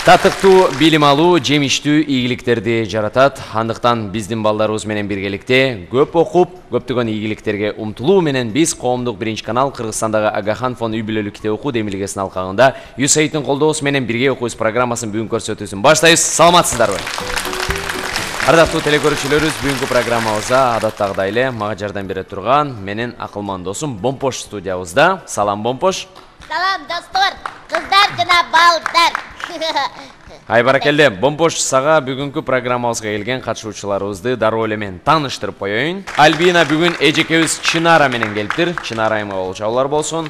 Татыктуу билим алуу жемиштүү ийгиликтерди жаратат. Андыктан биздин балдарыбыз менен биргеликте көп окуп, көптөгөн ийгиликтерге умтулуу менен биз коомдук биринчи канал Кыргызстандагы Агахан фон үй бүлөлүк китеп окуу демилгесинин алкагында USAID-тин колдоосу менен бирге окуйбуз программасын бүгүн көрсөтүүсүн баштайбыз. Саламатсыздарбы? Ардактуу телекөрүүчүлөрүбүз, бүгүнкү программабызда адаттагыдай эле мага жардам бере турган менин акылман досум Бомпош студиябызда. Салам, Бомпош. Салам, достор, кыздар жана балдар. Ай баракелде, Бомпош, сага бүгүнкү программабызга келген катышуучуларыбызды дароо эле мен тааныштырып коеюн. Альбина бүгүн эжекебиз Чынара менен келиптир. Чынара айымга болчоолор болсун.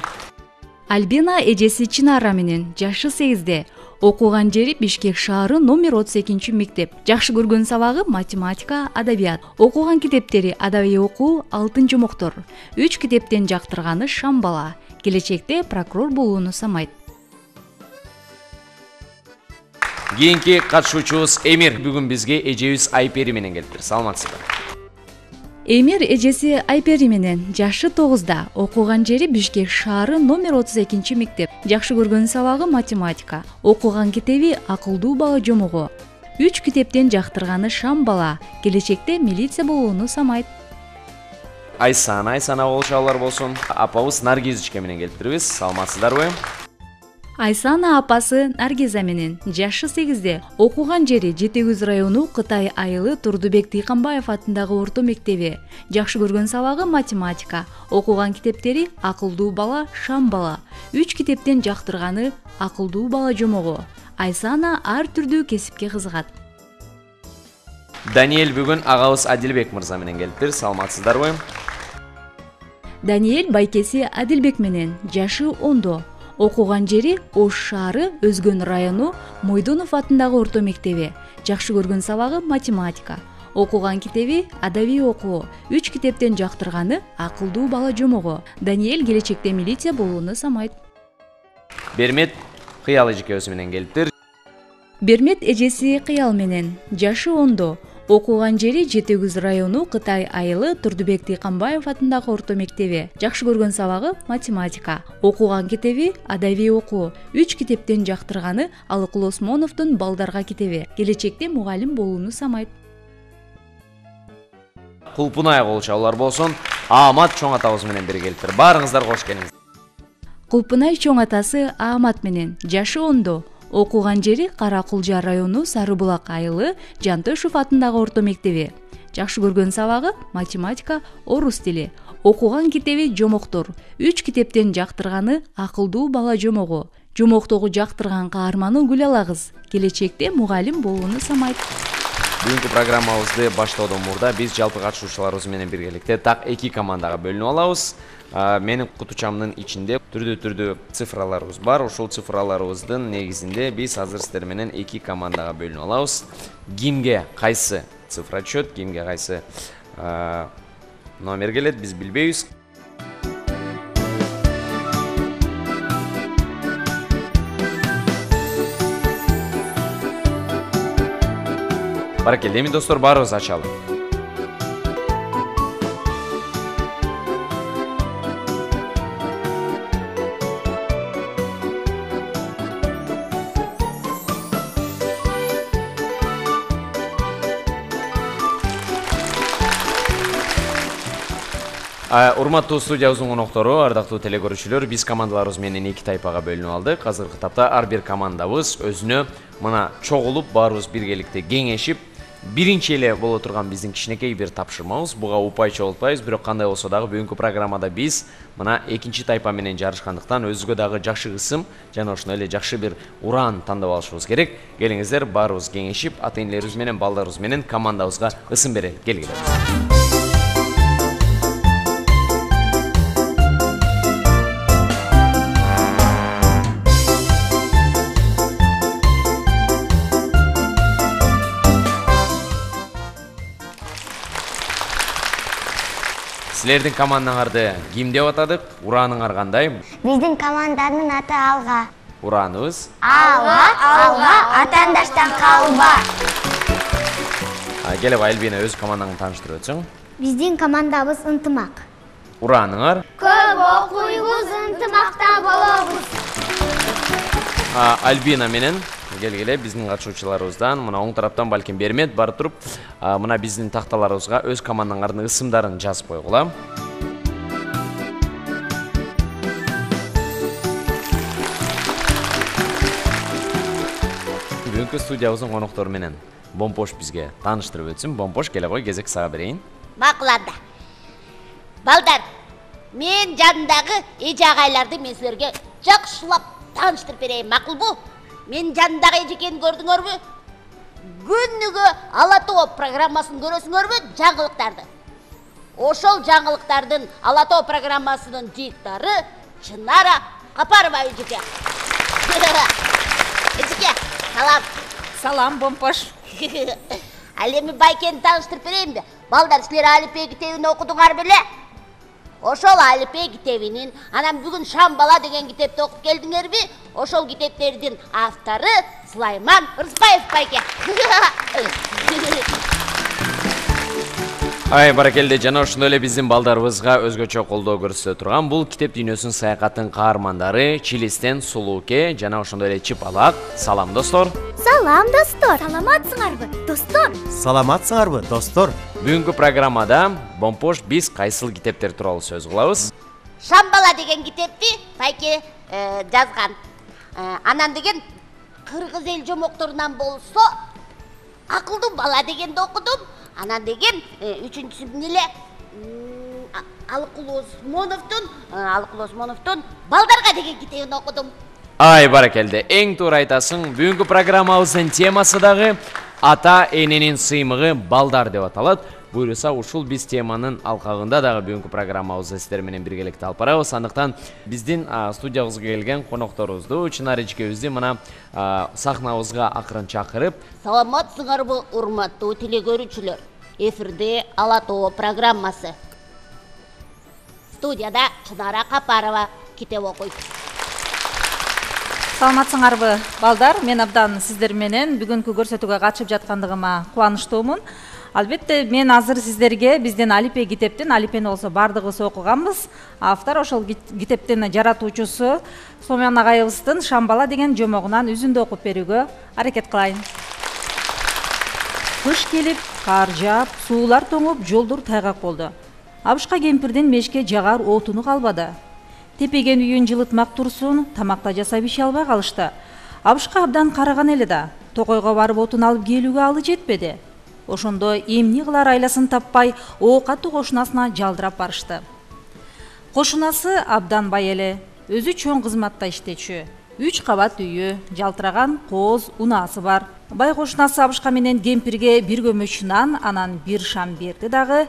Альбина эжеси Чынара менен жашы 8-де. Окуган жери Бишкек шаары номер 32 мектеп. Жакшы көргөн сабагы математика, адабият. Окуган китептери адабий окуу, алтын жомоктор. 3 китептен жактырганы Шам бала. Келечекте прокурор болууну самайт. Кийинки катышуучубуз Эмир бүгүн бизге эжебиз Айпери менен келиптир. Саламатсызбы? Эмир эжеси Айпери менен жашы 9-да. Окуган жери Бишкек шаары номер 32 мектеп. Жакшы көргөн сабагы математика. Окуган китеби акылдуу бала жомогу. 3 китептен жактырганы Шам бала. Келечекте милиция болууну самайт. Айсана болчоолор болсун. Апабыз Наргизичке менен келиптирбиз. Саламатсыздарбы? Айсана апасы Наргиза менен жашы 8-де. Окуган жери Жетегүз району Кытай айылы Турдубек Тыйканбаев атындагы орто мектеби. Жакшы көргөн сабагы математика. Окуган китептери акылдуу бала, Шам бала. 3 китептен жактырганы акылдуу бала жомогу. Айсана ар түрдүү кесипке кызыгат. Даниэль бүгүн агабыз Адилбек мырза менен келиптир. Саламатсыздарбы? Даниэль байкеси Адилбек менен жашы 10-до. Окуган жери Ош шаары Өзгөн району Мойдонов атындагы орто мектеби. Жакшы көргөн сабагы математика. Окуган китеби адабий окуу. 3 китептен жактырганы акылдуу бала жомогу. Даниэль келечекте милиция болууну самайт. Бермет Кыял эжекебиз менен келиптир. Бермет эжеси Кыял менен жашы 10-до. Окуган жери Жетегүз району Кытай айылы Турдубек Тыйканбаев атындагы орто мектеби. Жакшы көргөн сабагы математика. Окуган китеби адабий окуу. 3 китептен жактырганы Алыкул Осмоновдун балдарга китеби. Келечекте мугалим болууну самайт. Кулпунай болчоолор болсун. Аамат чоң атабыз менен бирге келиптир. Баарыңыздар кош келиңиз. Кулпунай чоң атасы Аамат менен жашы 10-до. Окуган жери Каракулжа району Сарыбулак айылы Жантөшев атындагы орто мектеби. Жакшы көргөн сабагы математика, орус тили. Окуган китеби жомоктор. 3 китептен жактырганы акылдуу бала жомогу. Жомоктогу жактырган каарманы Гүлала кыз. Келечекте мугалим болууну самайт. Бүгүнкү программабызды баштоодон мурда биз жалпы катышуучуларыбыз менен биргеликте так 2 командага бөлүнүп алабыз. Менин кутучамдын ичинде түрдүү цифраларыбыз бар. Ошол цифраларыбыздын негизинде биз азыр сиздер менен 2 командага бөлүнүп алабыз. Кимге кайсы цифра түшөт, кимге кайсы номер келет, биз билбейбиз. Баракелде, эми достор, баарыбыз ачалы. Урматтуу студиябыздын коноктору, ардактуу телекөрүүчүлөр, биз командаларыбыз менен 2 тайпага бөлүнүп алдык. Азыркы тапта ар бир командабыз өзүнө мына чогулуп, баарыбыз биргеликте кеңешип, биринчи эле боло турган биздин кичинекей бир тапшырмабыз. Буга упай чогултпайбыз, бирок кандай болсо дагы бүгүнкү программада биз мына экинчи тайпа менен жарышкандыктан өзүгө дагы жакшы ысым жана ошондой эле жакшы бир уран тандап алышыбыз керек. Келиңиздер, баарыбыз кеңешип, ата-энелерибиз менен, балдарыбыз менен командабызга ысым берели. Келгиле. Силердин командаңарды ким деп атадык? Ураныңар кандай? Биздин команданын аты Алга. Ураныбыз? Алга, атаандаштан калба. Келип Альбина өз командаңды тааныштырып өтсөң. Биздин командабыз Ынтымак. Ураныңар? Көп окуйбуз, ынтымакта болобуз. Альбина менен келгиле биздин катышуучуларыбыздан мына оң тараптан балким Бермет барып туруп, мына биздин такталарыбызга өз командаңардын ысымдарын жазып койгула. Бүгүнкү студиябыздын коноктору менен Бомпош бизге тааныштырып өтсүн. Бомпош, келе кой, кезек сага берейин. Макул анда. Балдар, мен жанындагы эже агайларды мен силерге жакшылап тааныштырып берейин, макулбу? Мен жанындагы эже экенин көрдүңөрбү? Күнүгө Ала Тоо программасын көрөсүңөрбү? Жаңылыктарды. Ошол жаңылыктардын Ала Тоо программасынын жыйыктары Чынара Капарова эжеке. Эжеке, салам. Салам, Бомпош. Ал эми Байкени тааныштырып берейинби? Балдар, силер алипе китебин окудуңар беле? Ошол алипе китебинин, анан бүгүн Шамбала деген китепти окуп келдиңерби? Ошол китептердин автору Сулайман Ырысбаев байке. Ай, баракелде, жана ошондой эле биздин балдарыбызга өзгөчө колдоо көрсөтө турган бул китеп дүйнөсүнүн саякатын каармандары Чилистен Сулууке жана ошондой эле Чыпалак. Салам, достор. Салам, достор. Саламатсыңарбы, достор? Саламатсыңарбы, достор. Бүгүнкү программада Бомпош биз кайсыл китептер тууралуу сөз кылабыз? Шамбала деген китепти байке жазган. Анан деген кыргыз эл жомокторунан болсо Акылдуу бала дегенди окудум. Анан деген үчүнчүсүн эле Алыкул Осмоновдун Балдарга деген китебин окудум. Ай, баракелде, эң туура айтасың. Бүгүнкү программабыздын темасы дагы ата эненин сыймыгы балдар деп аталат. Буюрса, ушул биз теманын алкагында дагы бүгүнкү программабызды сиздер менен биргеликте алып барабыз. Андыктан биздин студиябызга келген конокторубузду, Чынар эжекебизди мына сахнабызга акырын чакырып, Саламатсыңарбы, урматтуу телекөрүүчүлөр? Эфирде Ала Тоо программасы. Студияда Чынара Капарова китеп окуйт. Саламатсыңарбы, балдар? Мен абдан сиздер менен бүгүнкү көрсөтүүгө катышып жаткандыгыма кубанычтуумун. Албетте, мен азыр сиздерге биздин алипе китептин, алипени болсо бардыгыбыз окуганбыз. Автор ошол китептин жаратуучусу Сомян агайыбыздын Шамбала деген жомогунан үзүндү окуп берүүгө аракет кылайын. Кыш келип, кар жаап, суулар тоңуп, жолдор тайгак болду. Абышка кемпирдин мешке жагар отуну калбады. Тепеген үйүн жылытмак турсун, тамакта жасап иши албай калышты. Абышка абдан караган эле да, токойго барып отун алып келүүгө алы жетпеди. Ошондо эмне кылар айласын таппай, оокаттуу кошунасына жалдырап барышты. Кошунасы абдан бай эле, өзү чоң кызматта иштечү. 3 кабат үйү, жалтыраган кооз унаасы бар. Бай кошунасы Абышка менен кемпирге бир көмөч нан, анан бир шам берди дагы.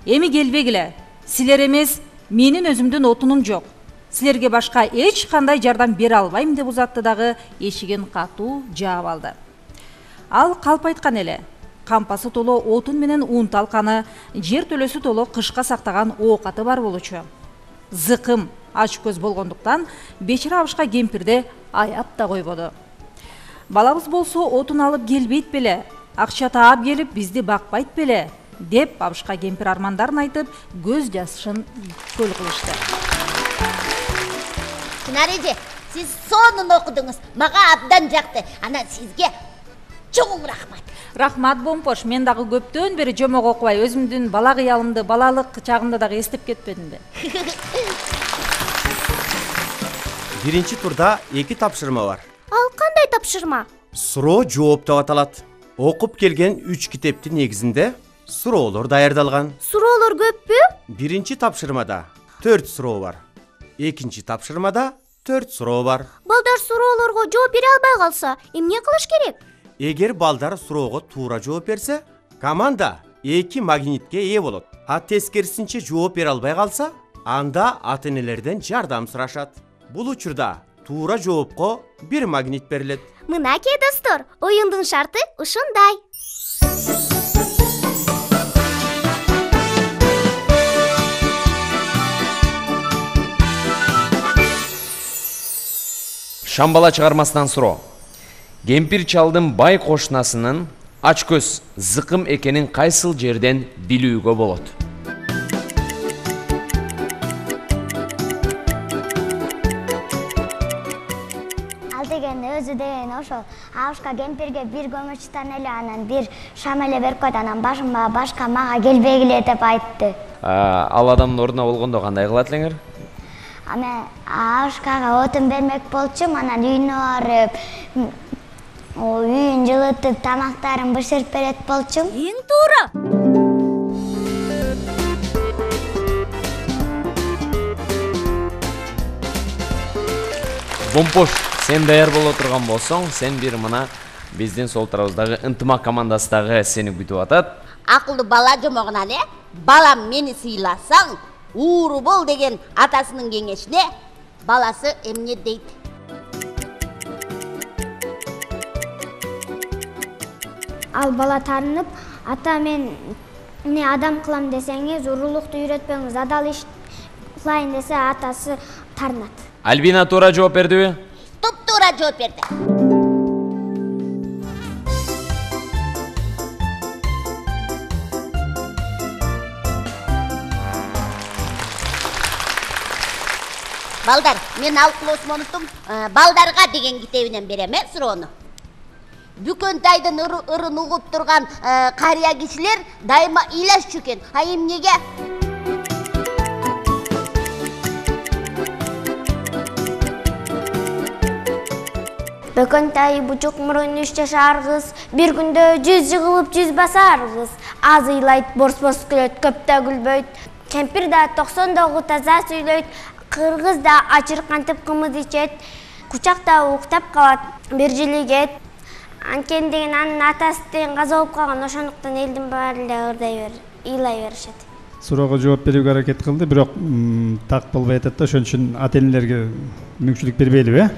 Эми келбегиле, силер эмес, менин өзүмдүн отунум жок. Силерге башка эч кандай жардам бере албайм деп узатты дагы, эшигин катуу жаап алды. Ал калп айткан эле. Кампасы толо отун менен ун талканы, жер төлөсү толо кышка сактаган оокаты бар болчу. Зыкым ач көз болгондуктан бечара Абышка кемпирде аяп да койбоду. Балабыз болсо отун алып келбейт беле, акча таап келип бизди бакпайт беле деп Абышка кемпир армандарын айтып, көз жашын көл кылышты. Чынар эже, сиз сонун окудуңуз, мага абдан жакты. Анан сизге чоң рахмат. Рахмат, Бомпош, мен дагы көптөн бери жомок окубай, өзүмдүн бала кыялымды балалык чагымда дагы эстеп кетпедимби? Биринчи турда 2 тапшырма бар. Ал кандай тапшырма? Суроо жооп деп аталат. Окуп келген 3 китептин негизинде суроолор даярдалган. Суроолор көппү? Биринчи тапшырмада 4 суроо бар. Экинчи тапшырмада 4 суроо бар. Балдар суроолорго жооп бере албай калса, эмне кылыш керек? Эгер балдар суроого туура жооп берсе, команда 2 магнитке ээ болот. А тескерисинче жооп бере албай калса, анда ата-энелерден жардам сурашат. Бул учурда туура жоопко 1 магнит берилет. Мынакей, достор, оюндун шарты ушундай. Шамбала чыгармасынан суроо. Кемпир чалдын бай кошунасынын ач көз зыкым экенин кайсыл жерден билүүгө болот? Ал деген көзү деген ошол. Абышка кемпирге бир көмөчтан эле анан бир шам эле берип койду, анан башыма башка мага келбегиле деп айтты. Ал адамдын ордуна болгондо кандай кылат элеңер? Ана Абышкага отун бермек болчум, анан үйүнө барып, үйүн жылытып, тамактарын бышырып берет болчум. Эң туура. Бомпош, сен даяр боло турган болсоң, сен бир мына биздин сол тарабыбыздагы ынтымак командасындагы сени күтүп атат. Акылдуу бала жомогунан, балам мени сыйласаң, ууру бол деген атасынын кеңешине баласы эмне дейт? Ал бала тарынып, ата мен эмне адам кылам десеңиз, урулукту үйрөтпөңүз, адал иш кылайын десе атасы тарынат. Альбина туура жооп бердиби? Туп-туура жооп берди. Балдар, мен Алкул Осмоновдун балдарга деген китебинен берем суроону. Бүкөнтайдын ырын угуп турган карыя кишилер дайыма ыйлашчу экен. А эмнеге? Бөкөнтай бучук мурун 3 жашар кыз, бир күндө 100 жыгылып 100 басар кыз. Аз ыйлайт, борс-борс күлөт, көп да күлбөйт. Кемпир да 90 таза сүйлөйт, кыргыз да ачыр кантип кымыз ичет, кучак да уктап калат, бир жилигет. Анткени деген анын атасы деген каза болуп калган, ошондуктан элдин баары эле ыйлай беришет. Суроого жооп берүүгө аракет кылды, бирок так болбой атат да, ошон үчүн ата энелерге мүмкүнчүлүк бербейлиби?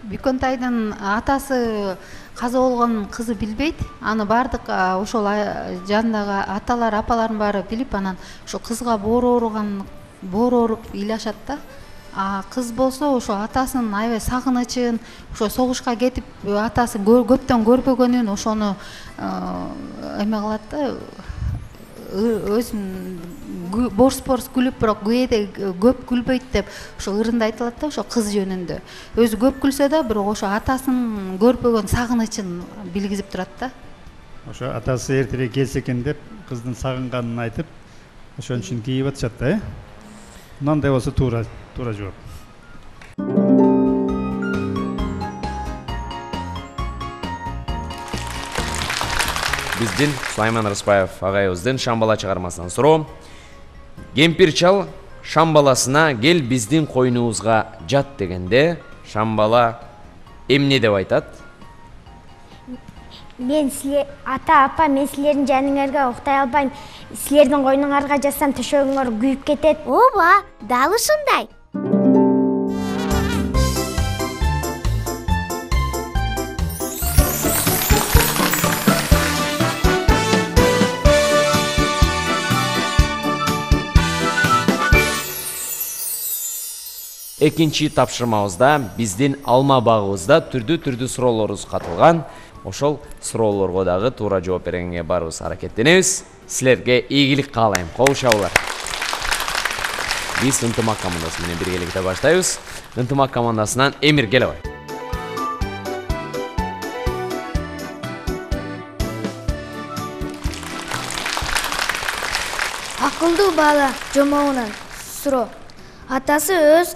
Бүкөнтайдын атасы каза болгон кызы билбейт. Аны бардык ошол жанындагы аталар, апалардын баары билип, анан ошо кызга боору ооруп ыйлашат да. Кыз болсо ошо атасынын аябай сагынычын, ошо согушка кетип атасы көптөн көрбөгөнүн, ошону эме кылат да. Өзүн борс-борс күлүп, бирок кээде көп күлбөйт деп ошо ырында айтылат да, ошо кыз жөнүндө. Өзү көп күлсө да, бирок ошо атасынын көрбөгөн сагынычын билгизип турат да. Ошо атасы эртерээк келсе экен деп кыздын сагынганын айтып, ошон үчүн кейип атышат да. Мындай болсо туура жооп. Биздин Сулайман Рыспаев агайыбыздын Шамбала чыгармасынан суроо. Кемпир чал Шамбаласына кел биздин койнубузга жат дегенде, Шамбала эмне деп айтат? Мен ата апа, мен силердин жаныңарга уктай албайм. Силердин койнуңарга жатсам төшөгүңөр күйүп кетет. Ооба, дал ушундай. Экинчи тапшырмабызда биздин алма багыбызда түрдүү суроолорубуз катылган. Ошол суроолорго дагы туура жооп бергенге баарыбыз аракеттенебиз. Силерге ийгилик каалайм. Кол шабуулар. Биз ынтымак командасы менен биргеликте баштайбыз. Ынтымак командасынан Эмир Келебай. Акылдуу бала жомогунан суроо. Атасы өз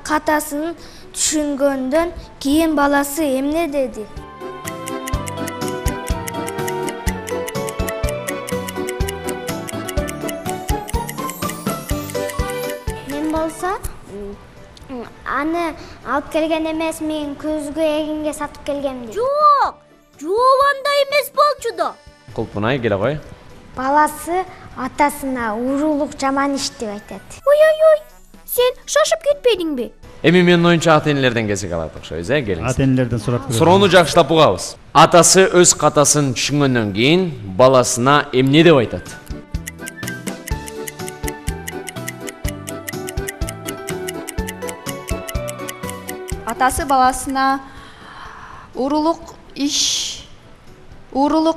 катасын түшүнгөндөн кийин баласы эмне деди? Мен болсо, аны алып келген эмес, мен көзгө эгинге сатып келгем дейт. Жок, андай эмес болчу да. Кулпунай Келебай. Баласы атасына урулук жаман иш деп айтат. Ой, сен шашып кетпедиңби? Эми менин оюнча ата энелерден кесе калат окшойбуз, келиңиз. Ата энелерден сурап көрөм. Суроону жакшылап угабыз. Атасы өз катасын түшүнгөндөн кийин баласына эмне деп айтат? Атасы баласына урулук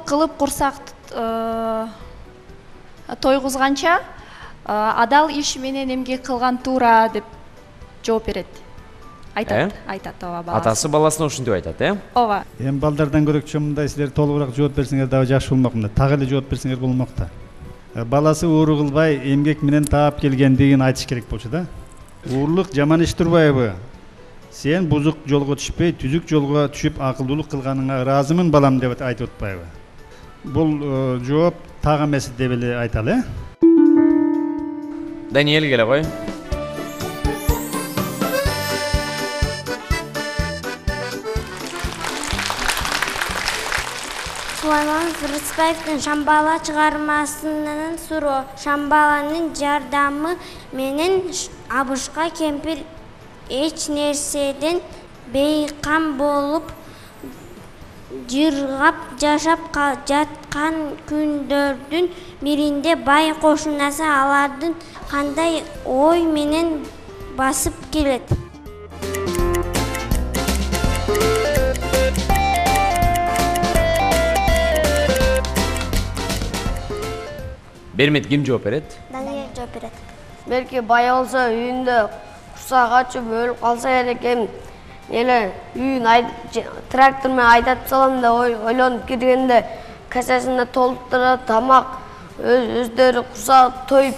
кылып курсак тойгузганча адал иш менен эмгек кылган туура деп жооп берет. айтат ооба баласы. Атасы баласына ушинтип айтат, Ооба. Эми балдардан көрөкчү мындай силер толугураак жооп берсеңер дагы жакшы болмок мында. Так эле жооп берсеңер болмок да. Баласы ууру кылбай эмгек менен таап келгендигин айтыш керек болчу да. Уурлук жаман иш турбайбы? Сен бузук жолго түшпөй, түзүк жолго түшүп акылдуулук кылганыңа ыраазымын балам деп айтып атпайбы? Бул жооп так эмес деп эле айталы, Даниэль келе кой. Сулайман Рыспаевдин Шамбала чыгармасынын суроо. Шамбаланын жардамы менен Абышка кемпир эч нерседен бейкам болуп жыргап жашап жаткан күндөрдүн биринде бай кошунасы алардын кандай ой менен басып келет. Бермет ким жооп берет? Даниэль жооп берет. Белки бай болсо үйүндө курсак ачып өлүп калса керек эми эле үйүн трактор менен айдатып салам деп ойлонуп киргенде касасына толтурат тамак өздөрү курсак тоюп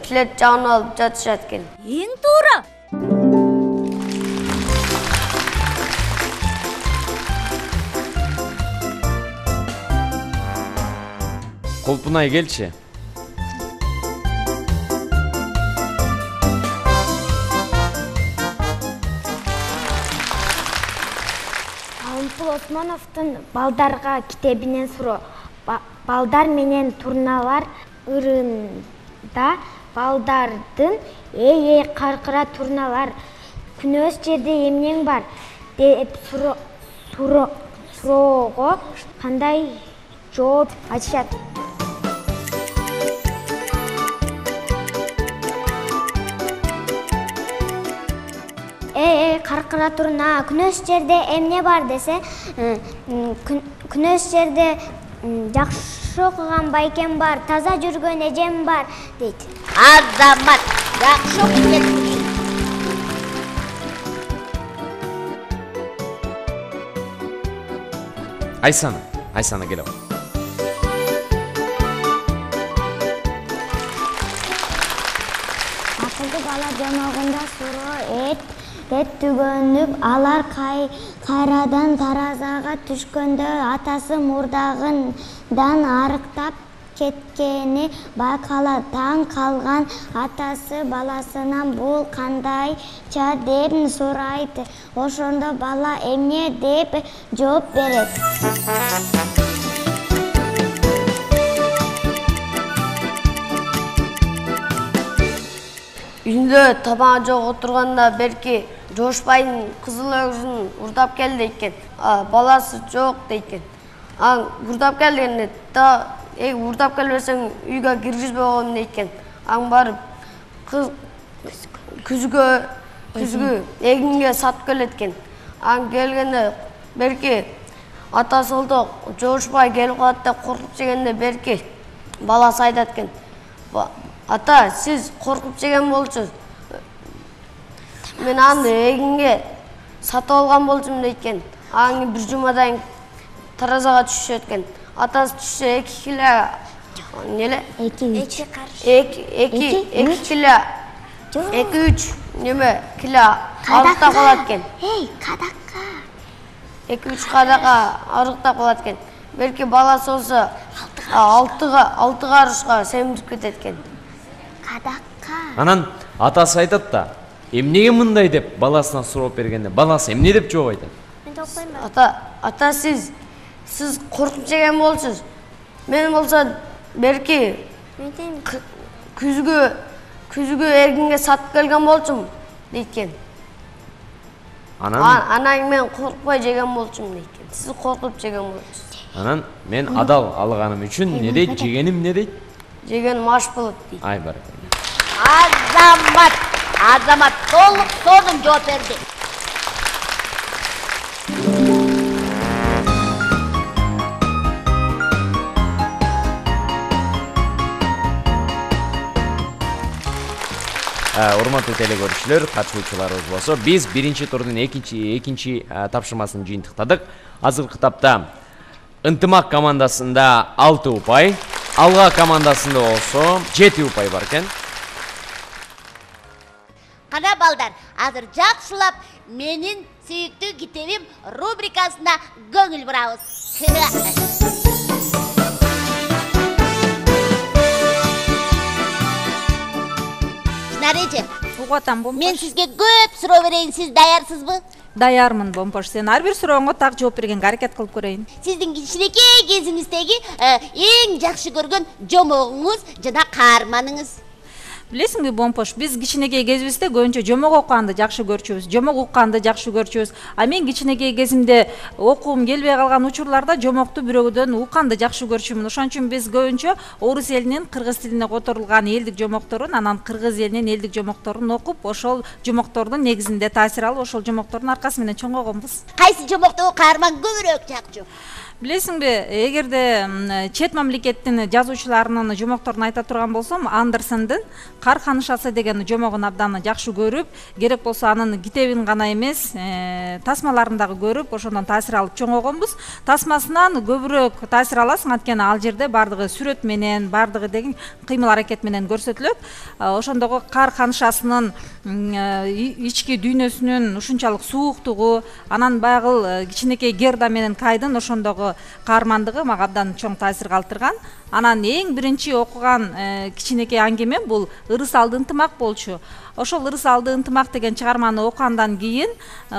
плед жагын алып жатышат экен. Эң туура. Колпунай келчи. Осмоновдун балдарга китебинен суроо. Балдар менен турналар ырында балдардын эй каркыра турналар күнөөс жерде эмнең бар деп суроого кандай жооп айтышат? Каркыра турна күнөөс жерде эмне бар десе, күнөөс жерде жакшы окуган байкем бар, таза жүргөн эжем бар дейт. Азамат, жакшы окуп Айсана келе кой. Акылды бала жоногунда суроо эт түгөнүп алар кайрадан таразага түшкөндө атасы мурдагындан арыктап кеткени байкалат. Таң калган атасы баласынан бул кандайча деп сурайт. Ошондо бала эмне деп жооп берет? Үйүндө тамагы жок отурганда берки Жошбайдын кызыл өгүзүн урдап келди экен. Баласы жок дейт. Урдап келгенде урдап келбесең үйгө киргизбей койгом дейт. Барып күзгү эгинге сатып келет экен. Келгенде берки атасы олдо Жошбай келип калат деп коркуп жегенде берки баласы айтат экен. Ата, сиз коркуп жеген болчусуз. Мен аны эгинге сатып алган болчумун дейт экен. Бир жумадан таразага түшөт экен. Атасы түшсө 2 кило неле? 2 кило 2-3 неме кило арыктап калат экен. Кадакка. 2-3 кадака арыктап калат экен. Белки баласы болсо 6 карышка семирип кетет экен. Анан атасы айтат да, эмнеге мындай деп баласына сурап бергенде, баласы эмне деп жооп айтат? Мен жооп коймойм. Ата сиз коркуп жеген болсуз. Мен болсо берки күзгү эгинге сатып келген болчумун дейт экен. Анан мен коркпой жеген болчумун дейт экен. Сиз коркуп жеген болчусуз. Анан мен адал алганым үчүн не дейт? Жегеним не дейт? Жеген маш болот дейт. Ай бар. Азамат толук сонун жооп берди. урматтуу теле көрүүчүлөр, катышуучуларыбыз болсо, биз биринчи турдун экинчи тапшырмасын жыйынтыктадык. Азыркы тапта Ынтымак командасында 6 упай, Алга командасында болсо 7 упай бар экен. Кана балдар, азыр жакшылап менин сүйүктүү китебим рубрикасына көңүл бурабыз. Нареже, угуп атам Бомпош. мен сизге көп суроо берейин, сиз даярсызбы? Даярмын Бомпош, сен ар бир сурооңо так жооп бергенге аракет кылып көрөйүн. Сиздин кичинекей кезиңиздеги эң жакшы көргөн жомогуңуз жана каарманыңыз? Билесиңби Бомпош, биз кичинекей кезибизде көбүнчө жомок окуганды жакшы көрчүбүз, жомок укканды жакшы көрчүбүз. А мен кичинекей кезимде окуум келбей калган учурларда жомокту бирөөгөдөн укканды жакшы көрчүмүн. Ошон үчүн биз көбүнчө орус элинин кыргыз тилине которулган элдик жомокторун, анан кыргыз элинин элдик жомокторун окуп, ошол жомоктордун негизинде таасир алып, ошол жомоктордун аркасы менен чоңойгонбуз. Кайсы жомоктогу каарман көбүрөөк жакчу? Билесиңби, эгерде чет мамлекеттин жазуучуларынын жомокторун айта турган болсом, Андерсендин Кар ханышасы деген жомогун абдан жакшы көрүп, керек болсо анын китебин гана эмес, тасмаларын дагы көрүп, ошондон таасир алып чоңойгонбуз. Тасмасынан көбүрөөк таасир аласың, анткени ал жерде бардыгы сүрөт менен, бардыгы деген кыймыл аракет менен көрсөтүлөт. Ошондогу Кар ханышасынын ички дүйнөсүнүн ушунчалык сууктугу, анан баягы кичинекей Герда менен Кайдын ошондогу каармандыгы мага абдан чоң таасир калтырган. Анан эң биринчи окуган кичинекей аңгемем бул Ырыс алды ынтымак болчу. Ошол Ырыс алды ынтымак деген чыгарманы окугандан кийин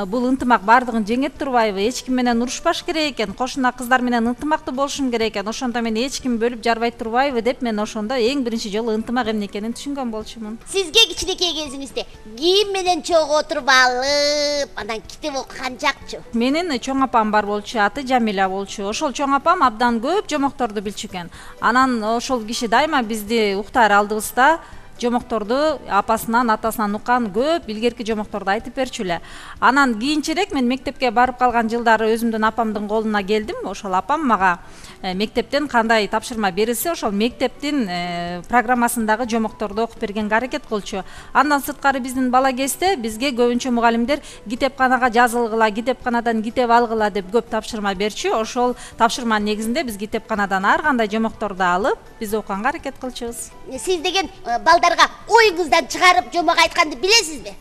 бул ынтымак бардыгын жеңет турбайбы, эч ким менен урушпаш керек экен, кошуна кыздар менен ынтымактуу болушум керек экен, ошондо мени эч ким бөлүп жарбай турбайбы деп мен ошондо эң биринчи жолу ынтымак эмне экенин түшүнгөн болчумун. Сизге кичинекей кезиңизде ким менен чогуу отуруп алып, анан китеп окуган жакчу? Менин чоң апам бар болчу, аты Жамиля болчу. Ошол чоң апам абдан көп жомокторду билчү экен. Анан ошол киши дайыма бизди уктаар алдыбызда жомокторду апасынан, атасынан уккан көп илгерки жомокторду айтып берчү эле. Анан кийинчерээк мен мектепке барып калган жылдары өзүмдүн апамдын колуна келдим. Ошол апам мага мектептен кандай тапшырма берилсе, ошол мектептин программасындагы жомокторду окуп бергенге аракет кылчу. Андан сырткары биздин бала кезде бизге көбүнчө мугалимдер китепканага жазылгыла, китепканадан китеп алгыла деп көп тапшырма берчү. Ошол тапшырманын негизинде биз китепканадан ар кандай жомокторду алып, биз окуганга аракет кылчубуз. Сиз деген балдарга оюңуздан чыгарып жомок айтканды билесизби?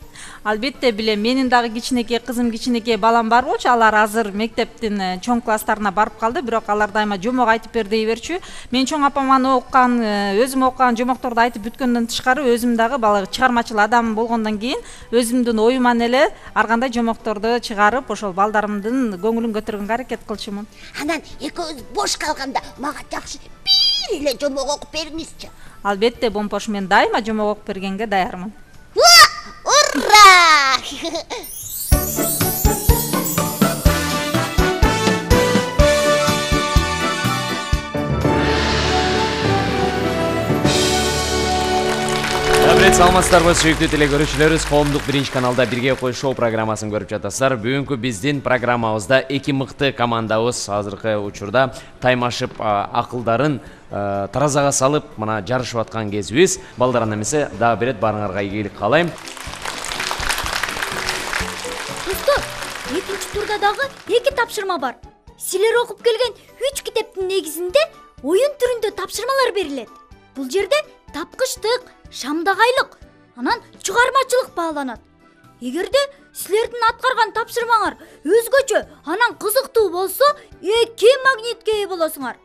Албетте билем. Менин дагы кичинекей кызым, кичинекей балам бар болчу. Алар азыр мектептин чоң класстарына барып калды, бирок алар дайыма жомок айтып бер дей берчү. Мен чоң апаман окуган, өзүм окуган жомокторду айтып бүткөндөн тышкары, өзүм дагы бала чыгармачыл адам болгондон кийин өзүмдүн оюман эле ар кандай жомокторду чыгарып, ошол балдарымдын көңүлүн көтөргөнгө аракет кылчумун. Анан экөөбүз бош калганда мага жакшы бир эле жомок окуп бериңизчи. Албетте Бомпош, мен дайыма жомок окуп бергенге даярмын. Ура! Саламатсыздарбы, сүйүктүү теле көрүүчүлөрүбүз, коомдук биринчи каналда бирге кой шоу программасын көрүп жатасыздар. Бүгүнкү биздин программабызда эки мыкты командабыз азыркы учурда таймашып акылдарын таразага салып, мына жарышып аткан кезибиз. Балдар, анда эмесе дагы бир рет баарыңарга ийгилик каалайм. Достор, экинчи турда дагы эки тапшырма бар. Силер окуп келген 3 китептин негизинде оюн түрүндө тапшырмалар берилет. Бул жерде тапкычтык, шамдагайлык, анан чыгармачылык бааланат. Эгерде силердин аткарган тапшырмаңар өзгөчө, анан кызыктуу болсо, 2 магнитке ээ болосуңар.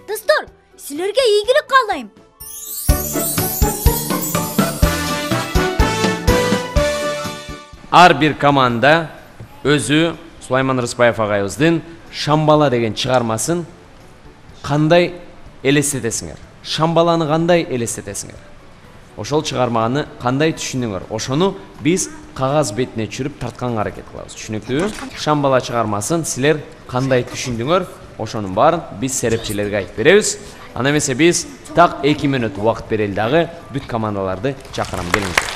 Достор, силерге ийгилик каалайм. Ар бир команда өзү Сулайман Рыспаев агайыбыздын Шамбала деген чыгармасын кандай элестетесиңер? Шамбаланы кандай элестетесиңер? Ошол чыгарманы кандай түшүндүңөр? Ошону биз кагаз бетине түшүрүп тартканга аракет кылабыз. Түшүнүктүүбү? Шамбала чыгармасын силер кандай түшүндүңөр? Ошонун баарын биз серепчилерге айтып беребиз. Анда эмесе биз так 2 мүнөт убакыт берели дагы бүт командаларды чакырам, келиңиздер.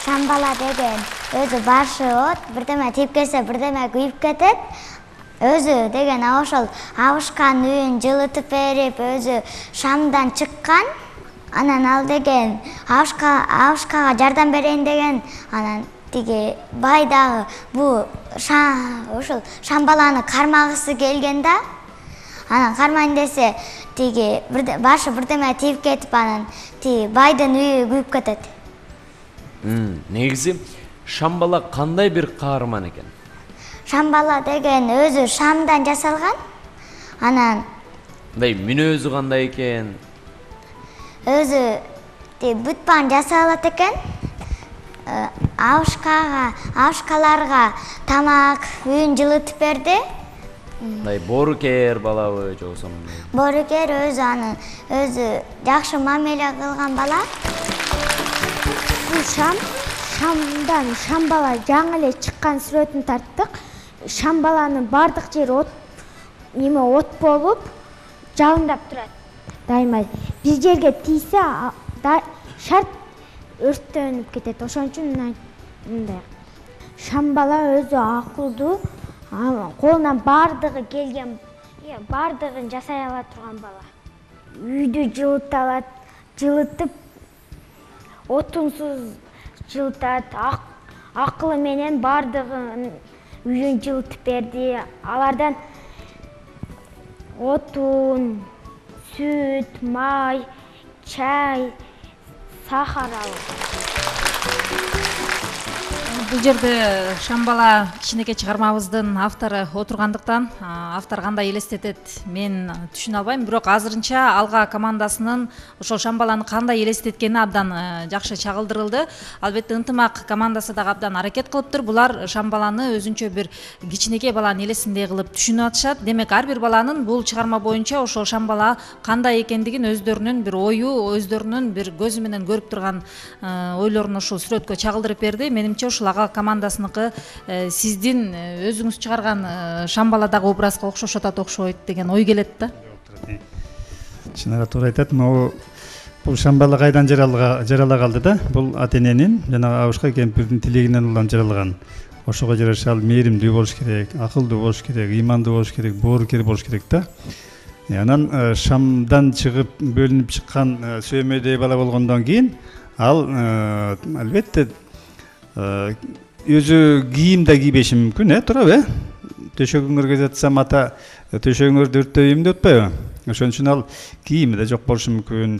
шамбала деген өзү башы от, бирдеме тип кетсе, бирдеме күйүп кетет. Өзү деген ошол абышкан үйүн жылытып берип, өзү шамдан чыккан. Анан ал деген абышкага жардам берейин деген, анан тиги бай дагы бул ушул шамбаланы кармагысы келген да. Анан кармайын десе, тиги башы бирдеме тип кетип, анан тиги байдын үйү күйүп кетет. Негизи шамбала кандай бир каарман экен? Шамбала деген өзү шамдан жасалган. Анан Мындай мүнөзү кандай экен? Өзү бутпан жасалат экен. Абышкаларга тамак, үйүн жылытып берди. Мындай боорукер балабы жоксо? Боорукер өзү жакшы мамиле кылган бала. Бул шамдан шамбала жаңы эле чыккан сүрөтүн тарттык. Шамбаланын бардык жери от болуп жалындап турат. Дайыма бир жерге тийсе, шарт өрттөнүп кетет. Ошон үчүн мындай. Шамбала өзү акылдуу, колунан бардыгы келген, бардыгын жасай ала турган бала. Үйдү жылыта алат, жылытып, отунсуз жылытат, акылы менен бардыгын үйүн жылытып берди. Алардан отун, сүт, май, чай, сахар алып. Бул жерде шамбала кичинекей чыгармабыздын автору отургандыктан автор кандай элестетет мен түшүнө албайм, бирок азырынча Алга командасынын ошол шамбаланы кандай элестеткени абдан жакшы чагылдырылды. Албетте ынтымак командасы дагы абдан аракет кылыптыр. Булар шамбаланы өзүнчө бир кичинекей баланын элесиндей кылып түшүнүп атышат. Демек ар бир баланын бул чыгарма боюнча ошол шамбала кандай экендигин өздөрүнүн бир ою, өздөрүнүн бир көзү менен көрүп турган ойлорун ушул сүрөткө чагылдырып берди. Менимче ушул Ага командасыныкы сиздин өзүңүз чыгарган шамбаладагы образга окшош атат окшойт деген ой келет да. Чынара туура айтат. Бул шамбала кайдан жарала калды да? Бул ата-эненин жана абышка кемпирдин тилегинен улам жаралган. Ошого жараша ал мээримдүү болуш керек, акылдуу болуш керек, ыймандуу болуш керек, боорукер болуш керек да. Анан шамдан чыгып бөлүнүп чыккан сөөмөйдөй бала болгондон кийин ал албетте өзү кийим да кийбеши мүмкүн, туурабы? Төшөгүңөргө жатсам ата төшөгүңөрдү өрттөйм деп атпайбы? Ошон үчүн ал кийими да жок болушу мүмкүн.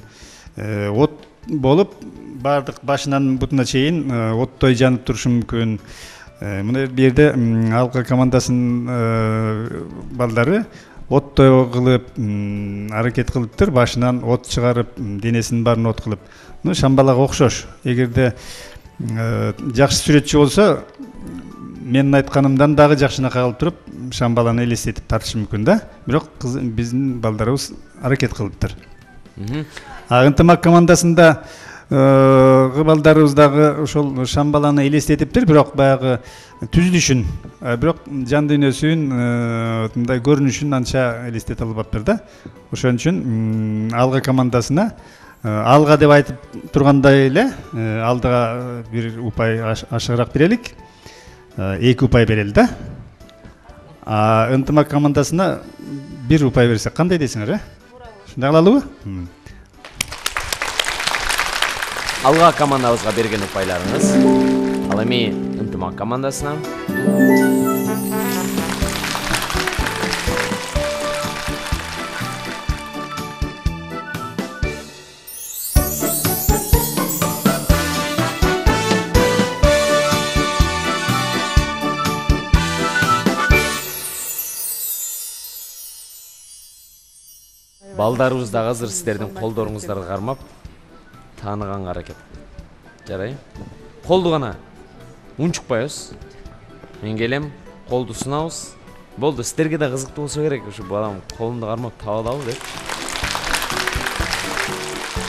От болуп бардык башынан бутуна чейин оттой жанып турушу мүмкүн. Мына бул жерде Алга командасынын балдары оттой кылып аракет кылыптыр, башынан от чыгарып, денесинин баарын от кылып. Шамбалага окшош. Эгерде жакшы сүрөтчү болсо, менин айтканымдан дагы жакшынака калып туруп, шамбаланы элестетип тартышы мүмкүн да. Бирок биздин балдарыбыз аракет кылыптыр. Ынтымак командасында балдарыбыз дагы ошол шамбаланы элестетиптир, бирок баягы түзүлүшүн, бирок жан дүйнөсүн, мындай көрүнүшүн анча элестете албаптыр да. Ошон үчүн Алга командасына Алга деп айтып тургандай эле алдыга бир упай ашыгыраак берелик. 2 упай берели да. Ынтымак командасына 1 упай берсек кандай дейсиңер, Ушундай кылалыбы? Алга командабызга берген упайларыңыз. Ал эми ынтымак командасына. Балдарыбыз да азыр сиздердин колдоруңуздарды кармап тааныганга аракет. Жарайбы? Колду гана унчукпайбыз. Мен келем, колду сунабыз. Болду, сиздерге да кызыктуу болсо керек, ушу балам колумду кармап таап алабы деп.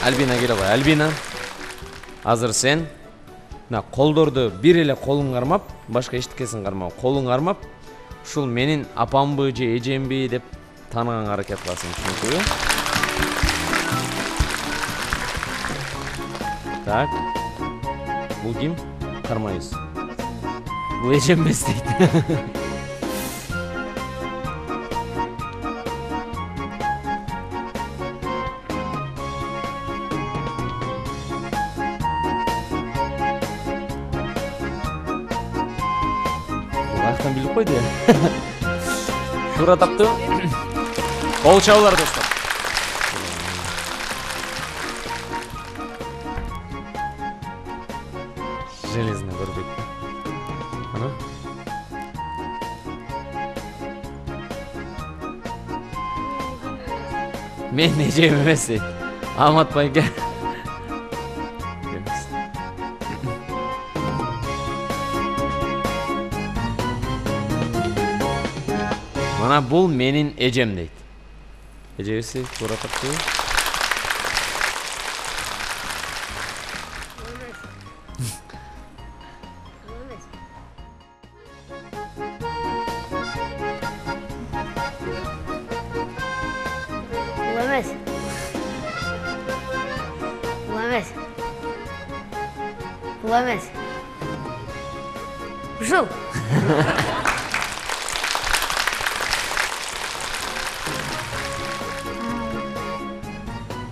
Альбина келе кой. Альбина, азыр сен колдорду бир эле колуң кармап, башка эчтекесин кармап, колуң кармап, ушул менин апамбы же эжемби деп тааныганга аракет кыласың, түшүнүктүүбү? Так. Бул ким? кармайбыз. Бул эжем эмес дейт. Ақтан біліп қойды я. Тура тапты. Қол чабылар достар. Железный көрбек. Ана. Мен нежем емес дейді. Амат байке. Мана бұл менин эжем дейт. Эжебиси туура тапты. Бул эмес. Бул эмес. Бул эмес. Ушул.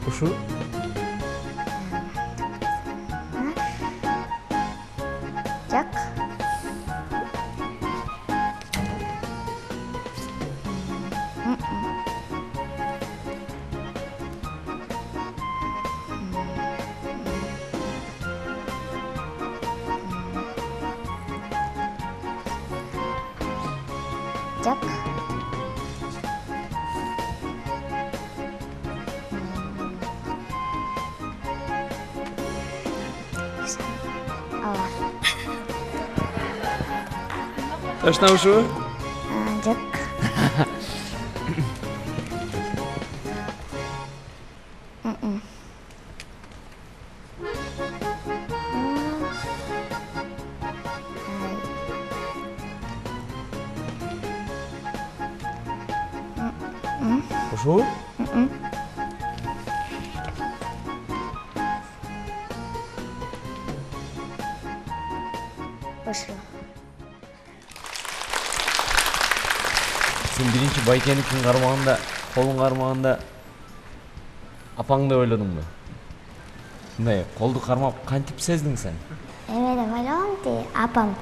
Ушул? Жак. Жак. Точно ушул? Жак. Ушул? Ушул. Сен биринчи байкеникин кармаганда, колун кармаганда апаңды ойлодуңбу? Мындай колду кармап кантип сездиң сен? Эме деп ойлогом ти апам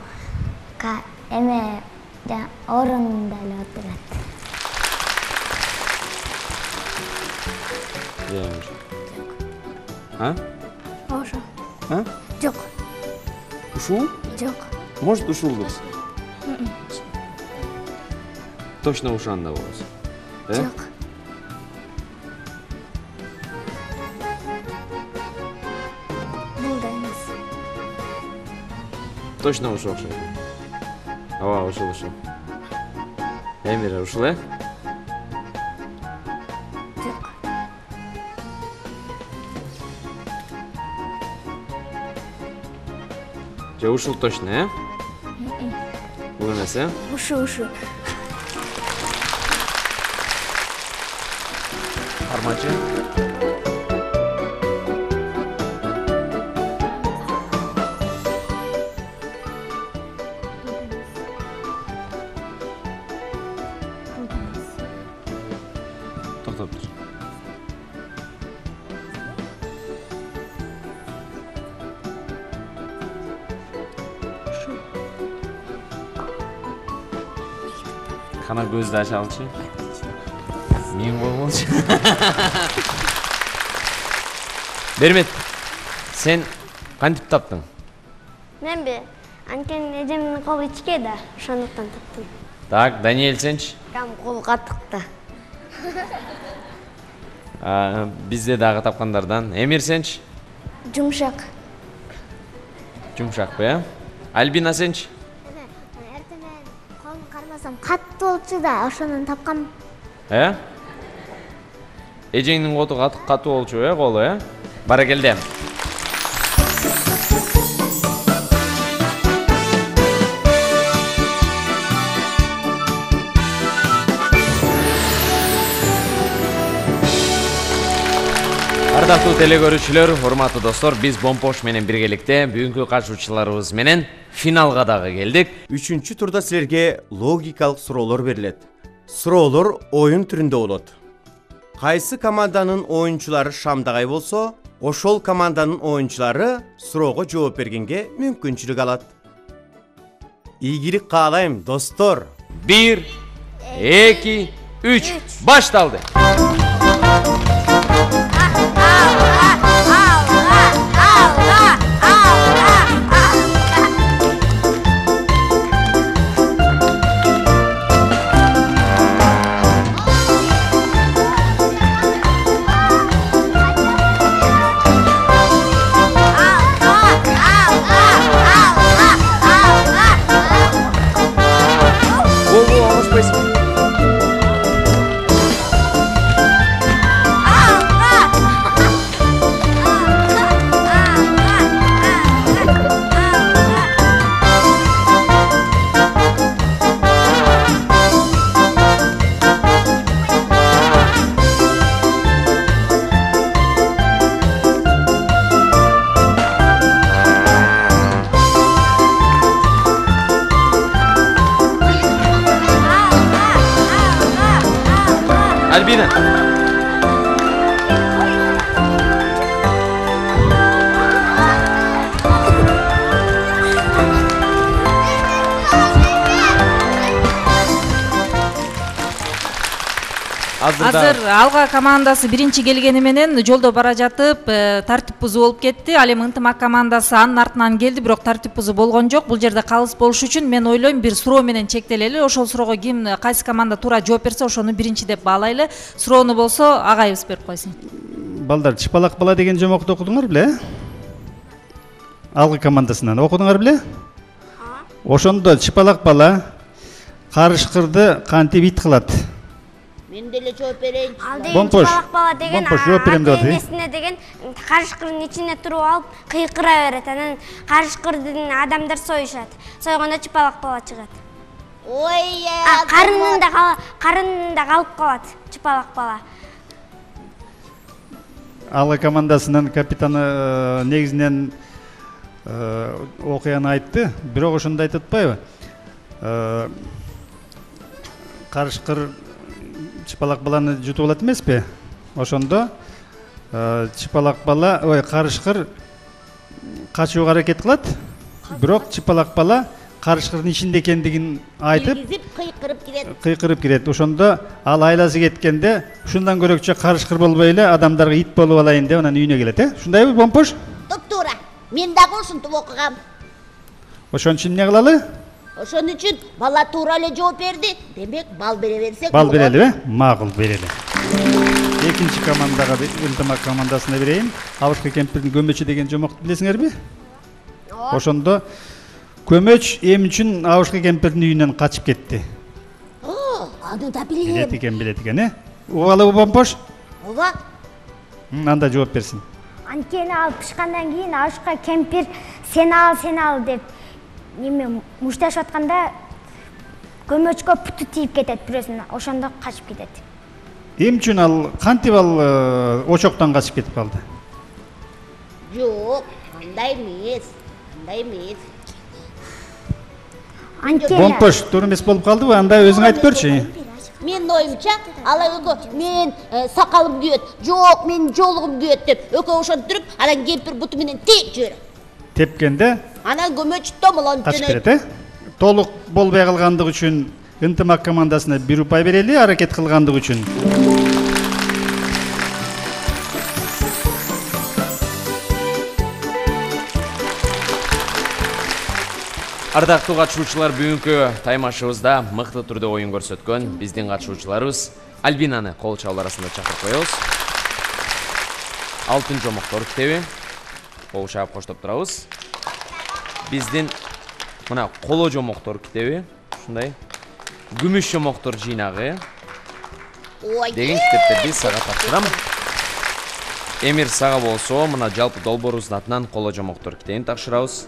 эме орунунда эле отурат. А? Ошо. А? Жок. Ушул? Жок. Может ушулдурсун? Точно ушанда болосун. Жок. Бул да эмес. Точно ушул окшойт. Ооба, ушул. Эмире ушул, э? Жок. Же ушул точно, э? Бул эмес, э? Ушу. Армачы. Токтоп тур. Кана көздү ача алчы. Мен болмолчу. Бермет, сен кантип таптың? Менби анткени эжемдин колу ичке да, ошондуктан таптым. Так, Даниэль сенчи? Кам кол катыкта. Бизде дагы тапкандардан. Эмир сенчи? Жумшак. Жумшак, э? Альбина сенчи? Эртең менен колун кармасам катуу болчу да, ошондон тапкам. Эжеңдин коту катуу болчу, колу, Баракелде. Ардактуу телекөрүүчүлөр, урматтуу достор, биз Бомпош менен биргеликте бүгүнкү катышуучуларыбыз менен финалга дагы келдик. 3-чү турда силерге логикалык суроолор берилет. Суроолор оюн түрүндө болот. Кайсы команданын оюнчулары шамдагай болсо, ошол команданын оюнчулары суроого жооп бергенге мүмкүнчүлүк алат. Ийгилик каалайм, достор. 1, 2, 3, башталды. Альбина. Азыр Алга командасы биринчи келгени менен жолдо бара жатып тартип бузуу болуп кетти. Ал эми Ынтымак командасы анын артынан келди, бирок тартип бузуу болгон жок. Бул жерде калыс болуш үчүн мен ойлойм бир суроо менен чектелели. Ошол суроого ким кайсы команда туура жооп берсе, ошону биринчи деп баалайлы. Суроону болсо агайыбыз берип койсун. Балдар, чыпалак бала деген жомокту окудуңар беле? Алга командасынан окудуңар беле? Ошондо чыпалак бала карышкырды кантип ит кылат? Мен деле жооп берейин. Бомпош. Чыпалак бала деген Бомпош жооп берем деп атты. Энесине деген карышкырдын ичине туруп алып кыйкыра берет. Анан карышкырдын адамдар союшат. Сойгондо чыпалак бала чыгат. Ой, карынында калып калат чыпалак бала. Алга командасынын капитаны негизинен окуяны айтты, бирок ошондо айтып атпайбы? Карышкыр чыпалак баланы жутуп алат эмеспи? Ошондо чыпалак бала, карышкыр качууга аракет кылат, бирок чыпалак бала карышкырдын ичинде экендигин айтып, кыйкырып кирет. Ошондо ал айласы кеткенде, ушундан көрөкчө карышкыр болбой эле адамдарга ит болуп алайын деп анан үйүнө келет, Ушундайбы, Бомпош? Туп-туура. Мен дагы ушинтип окугам. Ошон үчүн эмне кылалы? Ошон үчүн бала туура эле жооп берди. Демек, бал бере берсек. Бал берели, макул берели. Экинчи командага, Ынтымак командасына берейин. Абышка кемпирдин көмөчү деген жомокту билесиңерби? Ошондо көмөч эми үчүн Абышка кемпирдин үйүнөн качып кетти. Аны да билем. Билет экен, Угалы Бомпош? Ооба. Анда жооп берсин. Анткени ал пышкандан кийин Абышка кемпир сен ал деп неме мушташып атканда көмөчкө путу тийип кетет бирөөсүнө. Ошондо качып кетет. Эмне үчүн ал кантип ал очоктон качып кетип калды? Жок, андай эмес. Бомпош, туура эмес болуп калдыбы? Анда өзүң айтып көрчү. Менин оюмча, ал экөө мен сакалым күйөт, жок, менин жолугум күйөт деп экөө ошентип туруп, анан кемпир буту менен теп жиберет. Тепкенде Анан көмөч томолонуп качып кетет, Толук болбой калгандыгы үчүн Ынтымак командасына 1 упай берели, аракет кылгандыгы үчүн. Ардактуу катышуучулар, бүгүнкү таймашыбызда мыкты түрдө оюн көрсөткөн биздин катышуучуларыбыз Альбинаны кол чабуу арасында чакырып коебуз. Алтын жомоктор китеби кол чаап коштоп турабыз. Биздин мына коло жомоктор китеби, ушундай күмүш жомоктор жыйнагы деген китептерди сага тапшырам. Эмир сага болсо, мына жалпы долбоорубуздун атынан коло жомоктор китебин тапшырабыз.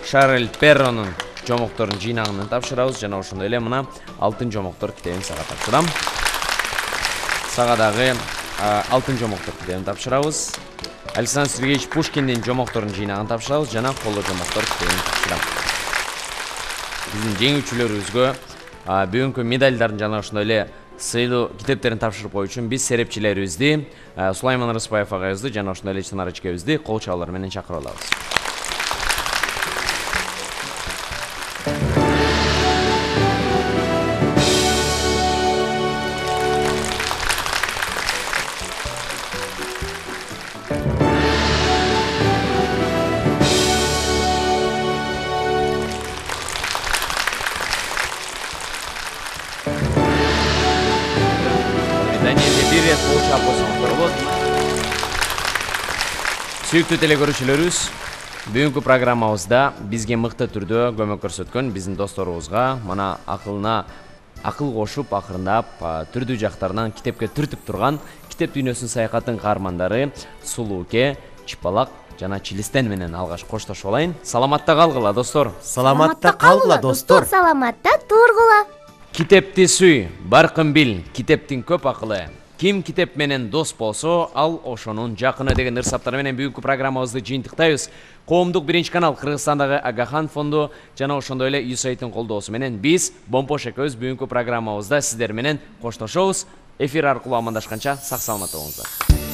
Шарль Перронун жомоктордун жыйнагын тапшырабыз жана ошондой эле мына алтын жомоктор китебин сага тапшырам. Сага дагы алтын жомоктор китебин тапшырабыз. Александр Сергеевич Пушкиндин жомокторун жыйнагын тапшырабыз жана коло жомоктор китебин тапшырабыз. Биздин жеңүүчүлөрүбүзгө бүгүнкү медальдарын жана ошондой эле сыйлуу китептерин тапшырып коюу үчүн биз серепчилерибизди Сулайман Рыспаев агайыбызды жана ошондой эле Чынар эчкебизди кол чабуулар менен чакырып алабыз. Сүйүктүү телекөрүүчүлөрүбүз, бүгүнкү программабызда бизге мыкты түрдө көмөк көрсөткөн биздин досторубузга мына акыл кошуп, акырындап түрдүү жактарынан китепке түртүп турган китеп дүйнөсүнүн саякаттын каармандары Сулууке, Чыпалак жана Чилистен менен алгач коштошуп алайын. Саламатта калгыла, достор. Саламатта калгыла, достор. Саламатта тургула. Китепти сүй, баркын бил, китептин көп акылы. Ким китеп менен дос болсо, ал ошонун жакыны деген ырсаптар менен бүгүнкү программабызды жыйынтыктайбыз. Коомдук биринчи канал Кыргызстандагы Агахан фонду жана ошондой эле USAID-тин колдоосу менен биз Бомпош экөөбүз бүгүнкү программабызда сиздер менен коштошобуз. Эфир аркылуу амандашканча сак саламатта болуңуздар.